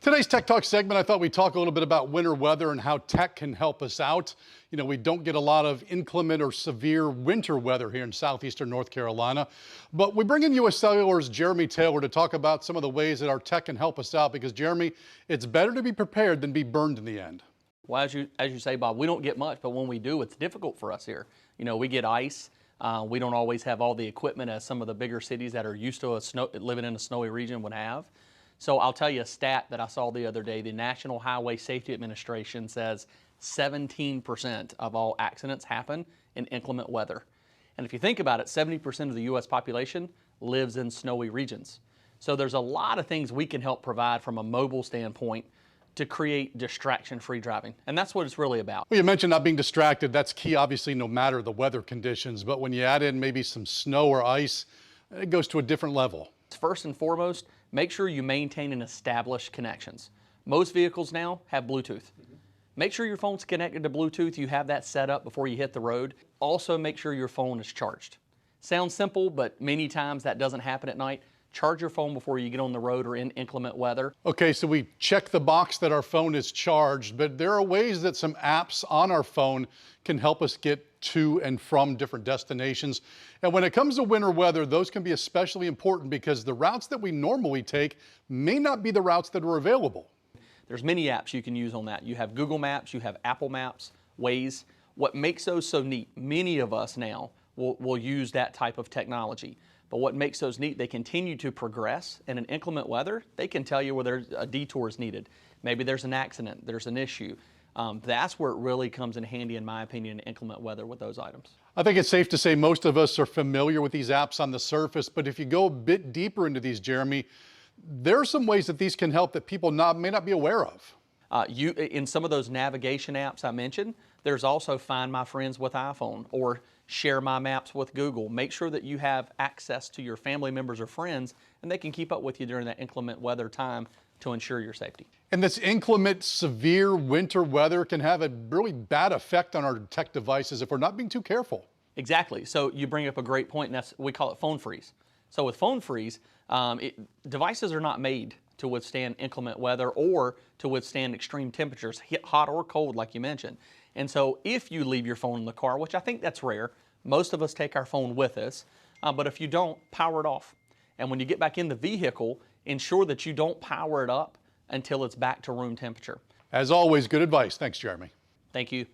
Today's Tech Talk segment, I thought we'd talk a little bit about winter weather and how tech can help us out. You know, we don't get a lot of inclement or severe winter weather here in southeastern North Carolina, but we bring in U.S. Cellular's Jeremy Taylor to talk about some of the ways that our tech can help us out because, Jeremy, it's better to be prepared than be burned in the end. Well, as you say, Bob, we don't get much, but when we do, it's difficult for us here. You know, we get ice. We don't always have all the equipment as some of the bigger cities that are used to living in a snowy region would have. So I'll tell you a stat that I saw the other day. The National Highway Safety Administration says 17% of all accidents happen in inclement weather. And if you think about it, 70% of the U.S. population lives in snowy regions. So there's a lot of things we can help provide from a mobile standpoint to create distraction-free driving. And that's what it's really about. Well, you mentioned not being distracted. That's key, obviously, no matter the weather conditions. But when you add in maybe some snow or ice, it goes to a different level. First and foremost, make sure you maintain and establish connections. Most vehicles now have Bluetooth. Make sure your phone's connected to Bluetooth. You have that set up before you hit the road. Also, make sure your phone is charged. Sounds simple, but many times that doesn't happen at night. Charge your phone before you get on the road or in inclement weather. Okay, so we check the box that our phone is charged, but there are ways that some apps on our phone can help us get to and from different destinations. And when it comes to winter weather, those can be especially important because the routes that we normally take may not be the routes that are available. There's many apps you can use on that. You have Google Maps, you have Apple Maps, Waze. What makes those so neat, many of us now will use that type of technology. But what makes those neat, they continue to progress. And in inclement weather, they can tell you whether a detour is needed. Maybe there's an accident, there's an issue. That's where it really comes in handy, in my opinion, in inclement weather with those items. I think it's safe to say most of us are familiar with these apps on the surface, but if you go a bit deeper into these, Jeremy, there are some ways that these can help that people may not be aware of. In some of those navigation apps I mentioned, there's also Find My Friends with iPhone or Share My Maps with Google. Make sure that you have access to your family members or friends and they can keep up with you during that inclement weather time to ensure your safety. And this inclement, severe winter weather can have a really bad effect on our tech devices if we're not being too careful. Exactly. So you bring up a great point, and we call it phone freeze. So with phone freeze, devices are not made to withstand inclement weather or to withstand extreme temperatures, hot or cold, like you mentioned. And so if you leave your phone in the car, which I think that's rare, most of us take our phone with us, but if you don't, power it off. And when you get back in the vehicle, ensure that you don't power it up until it's back to room temperature. As always, good advice. Thanks, Jeremy. Thank you.